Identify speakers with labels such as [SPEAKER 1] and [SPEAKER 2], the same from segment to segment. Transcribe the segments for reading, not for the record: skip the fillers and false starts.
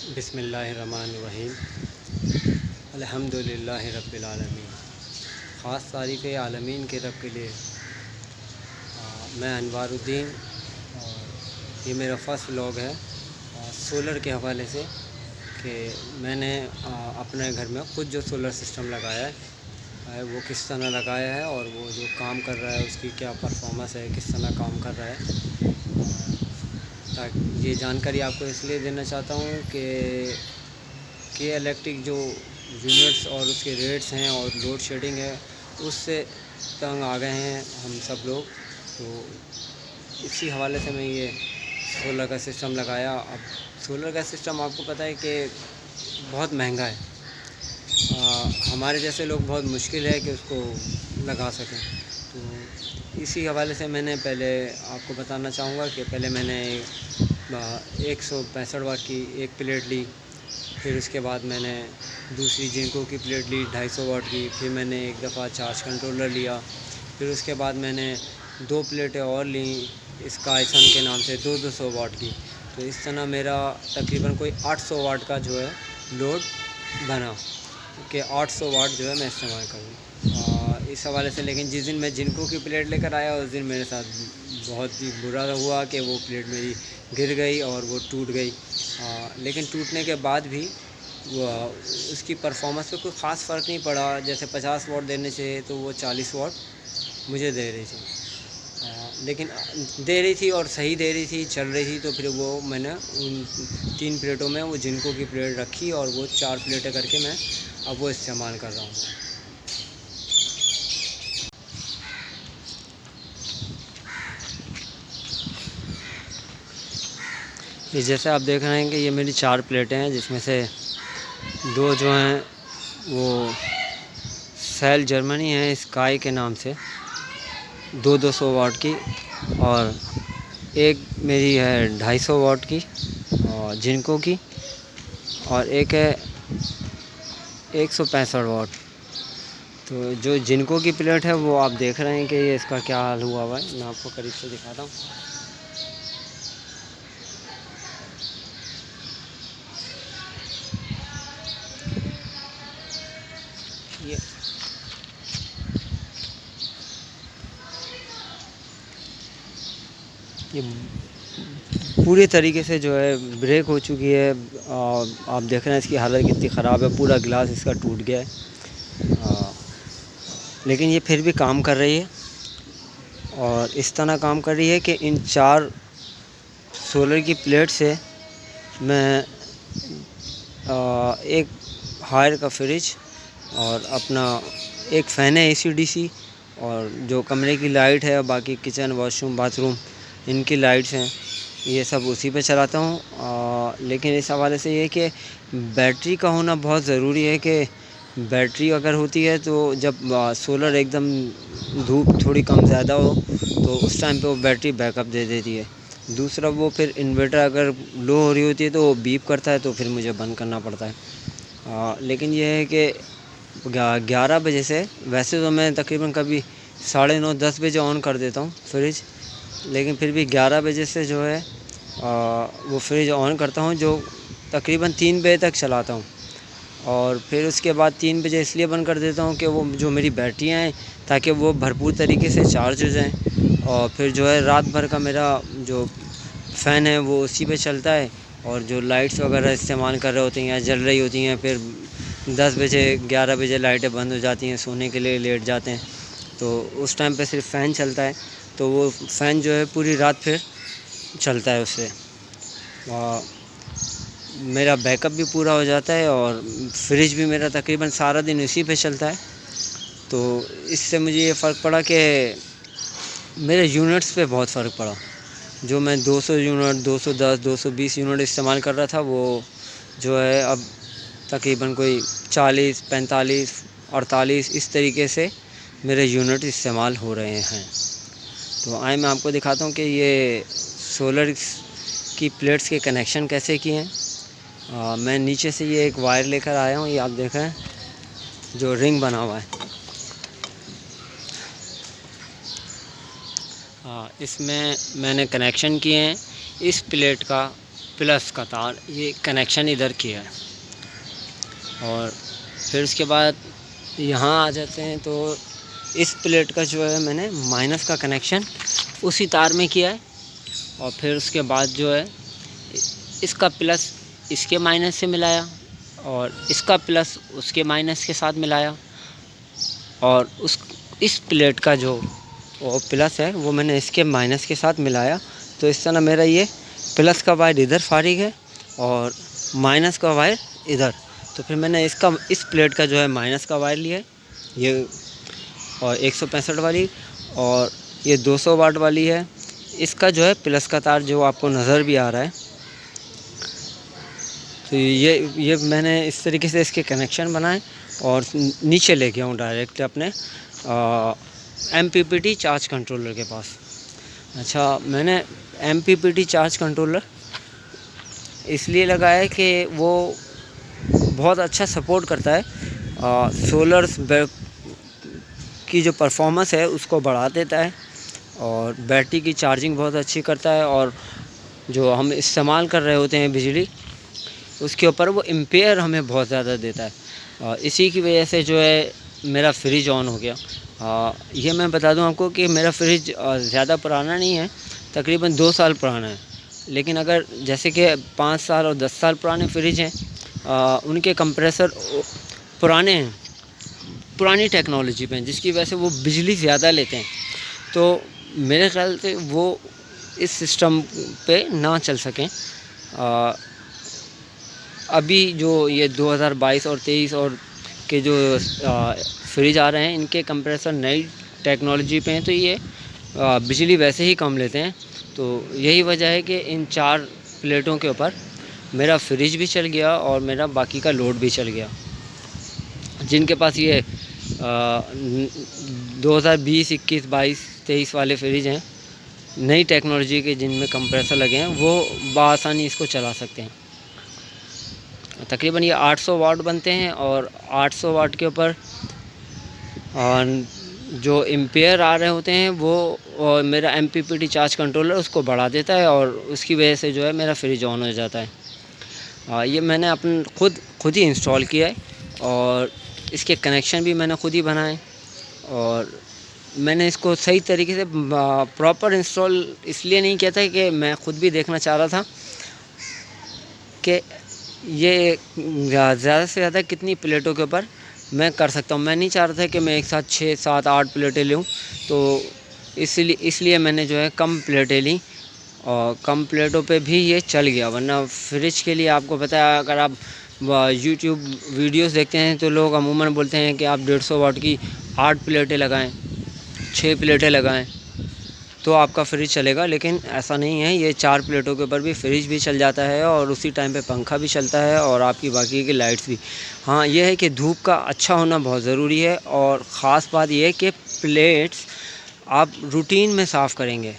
[SPEAKER 1] बिस्मिल्लाहिर्रहमानिर्रहीम। अल्हम्दुलिल्लाहि रब्बिल आलमीन। ख़ास तारीफ़ आलमीन के रब के लिए। मैं अनवारुद्दीन और ये मेरा फ़र्स्ट व्लॉग है सोलर के हवाले से कि मैंने अपने घर में खुद जो सोलर सिस्टम लगाया है वो किस तरह लगाया है और वो जो काम कर रहा है उसकी क्या परफॉर्मेंस है, किस तरह काम कर रहा है। ताकि ये जानकारी आपको इसलिए देना चाहता हूँ कि इलेक्ट्रिक जो यूनिट्स और उसके रेट्स हैं और लोड शेडिंग है उससे तंग आ गए हैं हम सब लोग। तो इसी हवाले से मैं ये सोलर का सिस्टम लगाया। अब सोलर का सिस्टम आपको पता है कि बहुत महंगा है। हमारे जैसे लोग बहुत मुश्किल है कि उसको लगा सकें। तो इसी हवाले से मैंने पहले आपको बताना चाहूँगा कि पहले मैंने 165 वाट की एक प्लेट ली, फिर उसके बाद मैंने दूसरी जिंको की प्लेट ली 250 वाट की, फिर मैंने एक दफ़ा चार्ज कंट्रोलर लिया, फिर उसके बाद मैंने 2 प्लेटें और ली स्काई सन के नाम से 200 वाट की। तो इस तरह मेरा तकरीबन कोई 800 वाट का जो है लोड बना कि 800 वाट जो है मैं इस्तेमाल करूँ इस हवाले से। लेकिन जिस दिन मैं जिनको की प्लेट लेकर आया उस दिन मेरे साथ बहुत ही बुरा हुआ कि वो प्लेट मेरी गिर गई और वो टूट गई। लेकिन टूटने के बाद भी वो उसकी परफॉर्मेंस पे कोई ख़ास फ़र्क नहीं पड़ा। जैसे 50 वाट देने से तो वो 40 वाट मुझे दे रही थी, लेकिन दे रही थी और सही दे रही थी, चल रही थी। तो फिर वो मैंने उन 3 प्लेटों में वो जिनको की प्लेट रखी और वो 4 प्लेटें करके मैं अब वो इस्तेमाल कर रहा हूँ। ये जैसे आप देख रहे हैं कि ये मेरी 4 प्लेटें हैं, जिसमें से 2 जो हैं वो सेल जर्मनी है स्काई के नाम से 200 वाट की, और एक मेरी है 250 वाट की और जिनको की, और एक है 165 वाट। तो जो जिनको की प्लेट है वो आप देख रहे हैं कि ये इसका क्या हाल हुआ है। मैं आपको करीब से दिखाता हूँ। ये पूरी तरीके से जो है ब्रेक हो चुकी है। आप देख रहे हैं इसकी हालत कितनी ख़राब है, पूरा गिलास इसका टूट गया है। लेकिन ये फिर भी काम कर रही है और इस तरह काम कर रही है कि इन 4 सोलर की प्लेट से मैं एक हायर का फ्रिज और अपना एक फ़ैन है AC/DC, और जो कमरे की लाइट है, बाकी किचन वॉशरूम बाथरूम इनकी लाइट्स हैं, ये सब उसी पे चलाता हूँ। लेकिन इस हवाले से ये कि बैटरी का होना बहुत ज़रूरी है कि बैटरी अगर होती है तो जब सोलर एकदम धूप थोड़ी कम ज़्यादा हो तो उस टाइम पे वो बैटरी बैकअप दे देती है। दूसरा वो फिर इन्वर्टर अगर लो हो रही होती है तो वो बीप करता है, तो फिर मुझे बंद करना पड़ता है। लेकिन ये है कि 11 बजे से, वैसे तो मैं तकरीबन कभी 9:30 10 बजे ऑन कर देता हूँ फ्रिज, लेकिन फिर भी 11 बजे से जो है वो फ्रिज ऑन करता हूँ, जो तकरीबन 3 बजे तक चलाता हूँ। और फिर उसके बाद 3 बजे इसलिए बंद कर देता हूँ कि वो जो मेरी बैटरियाँ हैं ताकि वो भरपूर तरीके से चार्ज हो जाएं। और फिर जो है रात भर का मेरा जो फ़ैन है वो उसी पे चलता है, और जो लाइट्स वगैरह इस्तेमाल कर रहे होते हैं या जल रही होती हैं, फिर 10 बजे 11 बजे लाइटें बंद हो जाती हैं, सोने के लिए लेट जाते हैं, तो उस टाइम पे सिर्फ फ़ैन चलता है। तो वो फ़ैन जो है पूरी रात फिर चलता है उससे, और मेरा बैकअप भी पूरा हो जाता है और फ्रिज भी मेरा तकरीबन सारा दिन इसी पे चलता है। तो इससे मुझे ये फ़र्क पड़ा कि मेरे यूनिट्स पे बहुत फ़र्क पड़ा। जो मैं 200 यूनिट 210 220 यूनिट इस्तेमाल कर रहा था वो जो है अब तकरीबन कोई 40 45 48 इस तरीके से मेरे यूनिट इस्तेमाल हो रहे हैं। तो आए मैं आपको दिखाता हूँ कि ये सोलर की प्लेट्स के कनेक्शन कैसे किए हैं। मैं नीचे से ये एक वायर लेकर आया हूँ, ये आप देख रहे हैं जो रिंग बना हुआ है। इसमें मैंने कनेक्शन किए हैं इस प्लेट का प्लस का तार, ये कनेक्शन इधर किया है। और फिर उसके बाद यहाँ आ जाते हैं तो इस प्लेट का जो है मैंने माइनस का कनेक्शन उसी तार में किया है। और फिर उसके बाद जो है इसका प्लस इसके माइनस से मिलाया और इसका प्लस उसके माइनस के साथ मिलाया। और इस प्लेट का जो वो प्लस है वो मैंने इसके माइनस के साथ मिलाया। तो इस तरह मेरा ये प्लस का वायर इधर फारिग है और माइनस का वायर इधर। तो फिर मैंने इस प्लेट का जो है माइनस का वायर लिया है ये, और 165 वाली, और ये 200 वाट वाली है। इसका जो है प्लस का तार जो आपको नज़र भी आ रहा है। तो ये मैंने इस तरीके से इसके कनेक्शन बनाए और नीचे ले गया हूँ डायरेक्ट अपने MPPT चार्ज कंट्रोलर के पास। अच्छा, मैंने MPPT चार्ज कंट्रोलर इसलिए लगाया है कि वो बहुत अच्छा सपोर्ट करता है, सोलर की जो परफॉर्मेंस है उसको बढ़ा देता है और बैटरी की चार्जिंग बहुत अच्छी करता है। और जो हम इस्तेमाल कर रहे होते हैं बिजली, उसके ऊपर वो एम्पेयर हमें बहुत ज़्यादा देता है। इसी की वजह से जो है मेरा फ्रिज ऑन हो गया। ये मैं बता दूं आपको कि मेरा फ्रिज ज़्यादा पुराना नहीं है, तकरीबन 2 साल पुराना है। लेकिन अगर जैसे कि 5 साल और 10 साल पुराने फ्रिज हैं, उनके कंप्रेसर पुराने हैं, पुरानी टेक्नोलॉजी पे हैं, जिसकी वजह से वो बिजली ज़्यादा लेते हैं। तो मेरे ख्याल से वो इस सिस्टम पे ना चल सकें। अभी जो ये 2022 और 23 और के जो फ्रिज आ रहे हैं, इनके कंप्रेसर नई टेक्नोलॉजी पे हैं, तो ये बिजली वैसे ही कम लेते हैं। तो यही वजह है कि इन 4 प्लेटों के ऊपर मेरा फ्रिज भी चल गया और मेरा बाकी का लोड भी चल गया। जिनके पास ये 2020, 21, 22, 23 वाले फ्रिज हैं, नई टेक्नोलॉजी के जिनमें कंप्रेसर लगे हैं, वो बआसानी इसको चला सकते हैं। तकरीबन ये 800 वाट बनते हैं और 800 वाट के ऊपर जो एम्पेयर आ रहे होते हैं वो मेरा MPPT चार्ज कंट्रोलर उसको बढ़ा देता है और उसकी वजह से जो है मेरा फ्रिज ऑन हो जाता है। ये मैंने खुद ही इंस्टॉल किया है और इसके कनेक्शन भी मैंने खुद ही बनाए। और मैंने इसको सही तरीके से प्रॉपर इंस्टॉल इसलिए नहीं किया था कि मैं खुद भी देखना चाह रहा था कि ये ज़्यादा से ज़्यादा कितनी प्लेटों के ऊपर मैं कर सकता हूँ। मैं नहीं चाह रहा था कि मैं एक साथ 6, 7, 8 प्लेटें लूँ। तो इसलिए मैंने जो है कम प्लेटें ली और कम प्लेटों पे भी ये चल गया। वरना फ्रिज के लिए आपको पता है, अगर आप YouTube वीडियोस देखते हैं तो लोग अमूमन बोलते हैं कि आप 150 वाट की 8 प्लेटें लगाएं, 6 प्लेटें लगाएं तो आपका फ्रिज चलेगा। लेकिन ऐसा नहीं है, ये 4 प्लेटों के ऊपर भी फ्रिज भी चल जाता है और उसी टाइम पे पंखा भी चलता है और आपकी बाकी की लाइट्स भी। हाँ, ये है कि धूप का अच्छा होना बहुत ज़रूरी है। और ख़ास बात यह है कि प्लेट्स आप रूटीन में साफ़ करेंगे।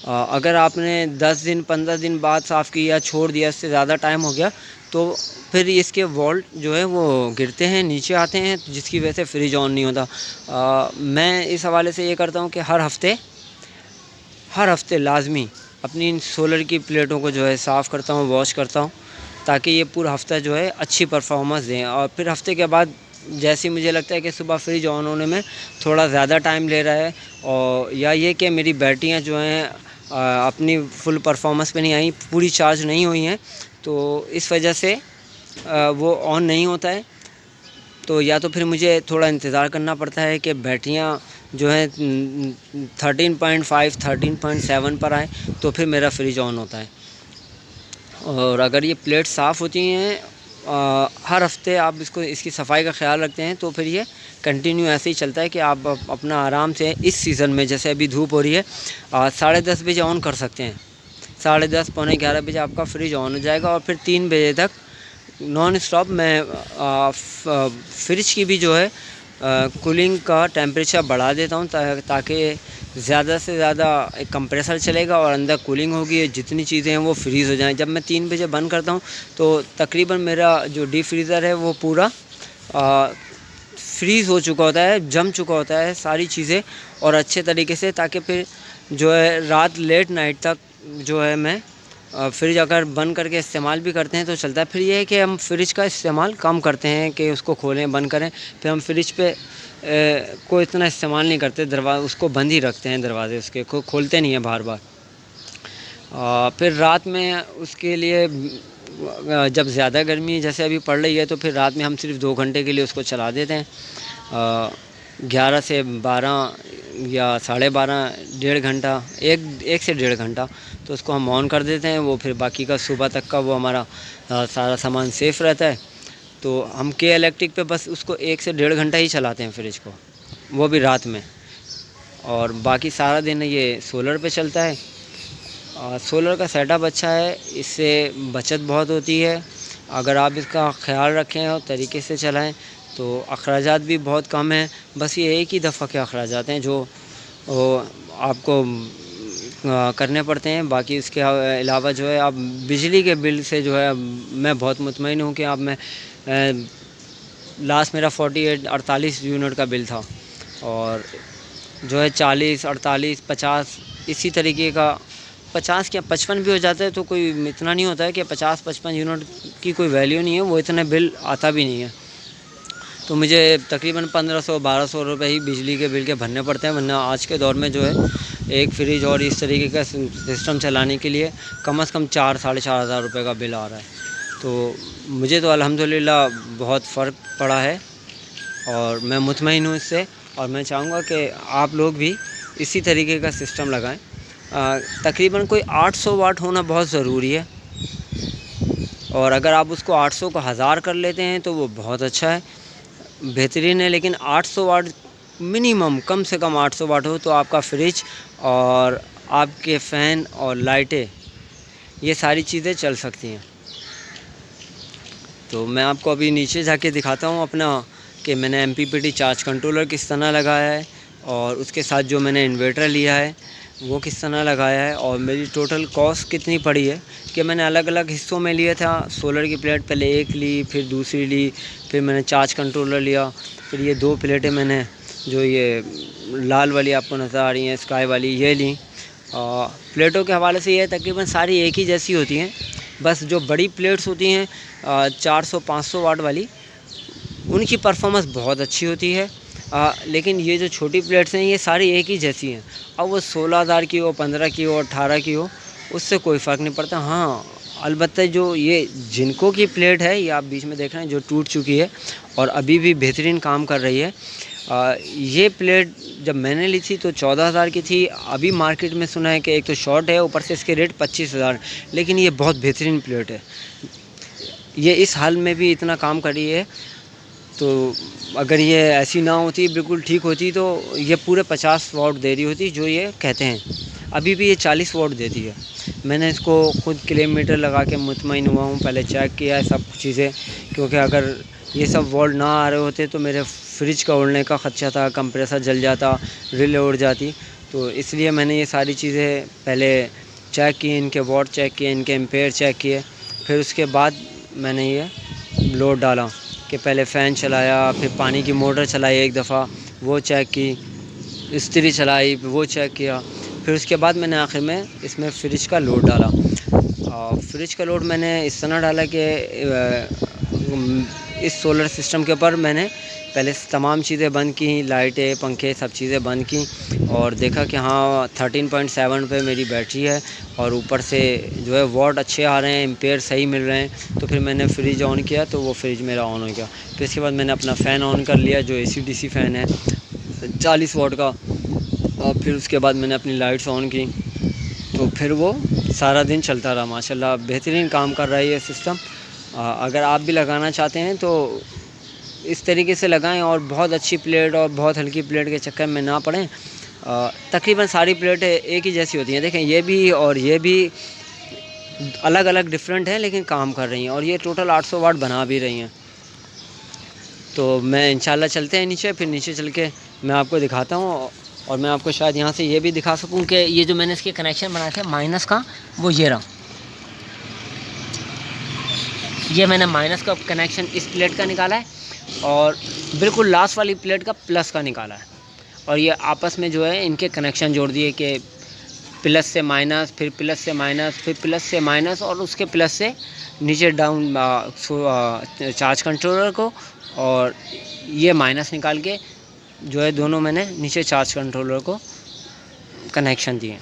[SPEAKER 1] अगर आपने 10 दिन 15 दिन बाद साफ़ किया, छोड़ दिया, इससे ज़्यादा टाइम हो गया, तो फिर इसके वोल्ट जो है वो गिरते हैं, नीचे आते हैं, जिसकी वजह से फ्रिज ऑन नहीं होता। मैं इस हवाले से ये करता हूँ कि हर हफ़्ते लाजमी अपनी इन सोलर की प्लेटों को जो है साफ़ करता हूँ, वॉश करता हूँ, ताकि ये पूरा हफ़्ता जो है अच्छी परफॉर्मेंस दें। और फिर हफ़्ते के बाद जैसे मुझे लगता है कि सुबह फ्रिज ऑन होने में थोड़ा ज़्यादा टाइम ले रहा है, और या ये कि मेरी बैटरियाँ जो हैं अपनी फुल परफॉर्मेंस पे नहीं आई, पूरी चार्ज नहीं हुई हैं, तो इस वजह से वो ऑन नहीं होता है। तो या तो फिर मुझे थोड़ा इंतज़ार करना पड़ता है कि बैटरियाँ जो है 13.5, 13.7 पर आए, तो फिर मेरा फ्रिज ऑन होता है। और अगर ये प्लेट साफ़ होती हैं, हर हफ़्ते आप इसकी सफाई का ख्याल रखते हैं, तो फिर ये कंटिन्यू ऐसे ही चलता है कि आप अपना आराम से इस सीज़न में, जैसे अभी धूप हो रही है, 10:30 बजे ऑन कर सकते हैं। 10:30, पौने 11 बजे आपका फ्रिज ऑन हो जाएगा और फिर 3 बजे तक नॉन स्टॉप मैं फ्रिज की भी जो है कूलिंग का टेम्परेचर बढ़ा देता हूँ, ताकि ज़्यादा से ज़्यादा एक कंप्रेसर चलेगा और अंदर कूलिंग होगी, जितनी चीज़ें हैं वो फ्रीज़ हो जाएं। जब मैं 3 बजे बंद करता हूँ तो तकरीबन मेरा जो डीप फ्रीज़र है वो पूरा फ्रीज़ हो चुका होता है, जम चुका होता है सारी चीज़ें और अच्छे तरीके से, ताकि फिर जो है रात लेट नाइट तक जो है मैं फ्रिज अगर बंद करके इस्तेमाल भी करते हैं तो चलता है। फिर ये है कि हम फ्रिज का इस्तेमाल कम करते हैं कि उसको खोलें बंद करें। फिर हम फ्रिज पे को इतना इस्तेमाल नहीं करते, उसको बंद ही रखते हैं, दरवाजे उसके को खोलते नहीं हैं बार बार। फिर रात में उसके लिए जब ज़्यादा गर्मी जैसे अभी पड़ रही है तो फिर रात में हम सिर्फ 2 घंटे के लिए उसको चला देते हैं। 11 से 12 या 12:30, 1.5 घंटा, एक से 1.5 घंटा तो उसको हम ऑन कर देते हैं। वो फिर बाकी का सुबह तक का वो हमारा सारा सामान सेफ़ रहता है। तो हम के इलेक्ट्रिक पे बस उसको 1 से 1.5 घंटा ही चलाते हैं फ्रिज को, वो भी रात में। और बाकी सारा दिन ये सोलर पे चलता है। सोलर का सेटअप अच्छा है, इससे बचत बहुत होती है। अगर आप इसका ख्याल रखें और तरीके से चलाएं तो अखराजात भी बहुत कम हैं। बस ये एक ही दफ़ा के अखराजात हैं जो आपको करने पड़ते हैं। बाकी इसके अलावा जो है आप बिजली के बिल से जो है मैं बहुत मुतमईन हूँ कि अब मैं लास्ट मेरा 48 यूनिट का बिल था और जो है 40, 48, 50 इसी तरीके का 50 क्या 55 भी हो जाता है तो कोई इतना नहीं होता है कि 50-55 यूनिट की कोई वैल्यू नहीं है, वो इतना बिल आता भी नहीं है। तो मुझे तकरीबन 1500-1200 रुपये ही बिजली के बिल के भरने पड़ते हैं, वरना आज के दौर में जो है एक फ्रिज और इस तरीके का सिस्टम चलाने के लिए कम से कम 4-4.5 हज़ार रुपये का बिल आ रहा है। तो मुझे तो अल्हम्दुलिल्लाह बहुत फ़र्क पड़ा है और मैं मुतमईन हूँ इससे। और मैं चाहूँगा कि आप लोग भी इसी तरीके का सिस्टम लगाएं। तकरीबन कोई 800 वाट होना बहुत ज़रूरी है और अगर आप उसको 800 को 1000 कर लेते हैं तो वो बहुत अच्छा है, बेहतरीन है। लेकिन 800 वाट मिनिमम, कम से कम 800 वाट हो तो आपका फ्रिज और आपके फ़ैन और लाइटें ये सारी चीज़ें चल सकती हैं। तो मैं आपको अभी नीचे जाके दिखाता हूँ अपना कि मैंने MPPT चार्ज कंट्रोलर किस तरह लगाया है और उसके साथ जो मैंने इन्वर्टर लिया है वो किस तरह लगाया है और मेरी टोटल कॉस्ट कितनी पड़ी है। कि मैंने अलग अलग हिस्सों में लिया था। सोलर की प्लेट पहले एक ली, फिर दूसरी ली, फिर मैंने चार्ज कंट्रोलर लिया, फिर ये 2 प्लेटें मैंने जो ये लाल वाली आपको नज़र आ रही हैं स्काई वाली ये ली। प्लेटों के हवाले से ये तकरीबन सारी एक ही जैसी होती हैं, बस जो बड़ी प्लेट्स होती हैं 400-500 वाट वाली उनकी परफॉर्मेंस बहुत अच्छी होती है। लेकिन ये जो छोटी प्लेट्स हैं ये सारी एक ही जैसी हैं। अब वो 16,000 की हो, 15 की हो, 18 की हो, उससे कोई फ़र्क नहीं पड़ता। हाँ, अलबत्ता जो ये जिनको की प्लेट है ये आप बीच में देख रहे हैं जो टूट चुकी है और अभी भी बेहतरीन काम कर रही है। ये प्लेट जब मैंने ली थी तो 14,000 की थी। अभी मार्केट में सुना है कि एक तो शॉर्ट है, ऊपर से इसके रेट 25,000, लेकिन ये बहुत बेहतरीन प्लेट है। ये इस हाल में भी इतना काम कर रही है। तो अगर ये ऐसी ना होती, बिल्कुल ठीक होती, तो ये पूरे 50 वाट दे रही होती जो ये कहते हैं। अभी भी ये 40 वाट देती है। मैंने इसको खुद किलोमीटर लगा के मुतमईन हुआ हूँ, पहले चेक किया है सब चीज़ें, क्योंकि अगर ये सब वोल्ट ना आ रहे होते तो मेरे फ्रिज का उड़ने का ख़दशा था, कंप्रेसर जल जाता, रिले उड़ जाती। तो इसलिए मैंने ये सारी चीज़ें पहले चेक की, इनके वॉट चेक किए, इनके एम्पेयर चेक किए, फिर उसके बाद मैंने ये लोड डाला कि पहले फ़ैन चलाया, फिर पानी की मोटर चलाई एक दफ़ा, वो चेक की, इस्त्री चलाई, वो चेक किया, फिर उसके बाद मैंने आखिर में इसमें फ्रिज का लोड डाला। फ्रिज का लोड मैंने इस तरह डाला कि इस सोलर सिस्टम के ऊपर मैंने पहले तमाम चीज़ें बंद की, लाइटें, पंखे, सब चीज़ें बंद की और देखा कि हाँ 13.7 पे मेरी बैटरी है और ऊपर से जो है वॉट अच्छे आ रहे हैं, एम्पेयर सही मिल रहे हैं। तो फिर मैंने फ्रिज ऑन किया तो वो फ्रिज मेरा ऑन हो गया। फिर इसके बाद मैंने अपना फ़ैन ऑन कर लिया जो AC/DC फ़ैन है 40 वाट का, और फिर उसके बाद मैंने अपनी लाइट्स ऑन की तो फिर वो सारा दिन चलता रहा। माशाल्लाह बेहतरीन काम कर रहा है ये सिस्टम। अगर आप भी लगाना चाहते हैं तो इस तरीके से लगाएं और बहुत अच्छी प्लेट और बहुत हल्की प्लेट के चक्कर में ना पड़ें। तकरीबन सारी प्लेटें एक ही जैसी होती हैं। देखें ये भी और ये भी अलग अलग डिफरेंट हैं लेकिन काम कर रही हैं और ये टोटल 800 वाट बना भी रही हैं। तो मैं इंशाल्लाह चलते हैं नीचे, फिर नीचे चल के मैं आपको दिखाता हूँ और मैं आपको शायद यहाँ से ये भी दिखा सकूँ कि ये जो मैंने इसके कनेक्शन बनाए थे माइनस का, वो ये रहा। ये मैंने माइनस का कनेक्शन इस प्लेट का निकाला है और बिल्कुल लास्ट वाली प्लेट का प्लस का निकाला है और ये आपस में जो है इनके कनेक्शन जोड़ दिए कि प्लस से माइनस, फिर प्लस से माइनस, फिर प्लस से माइनस और उसके प्लस से नीचे डाउन चार्ज कंट्रोलर को, और ये माइनस निकाल के जो है दोनों मैंने नीचे चार्ज कंट्रोलर को कनेक्शन दिए।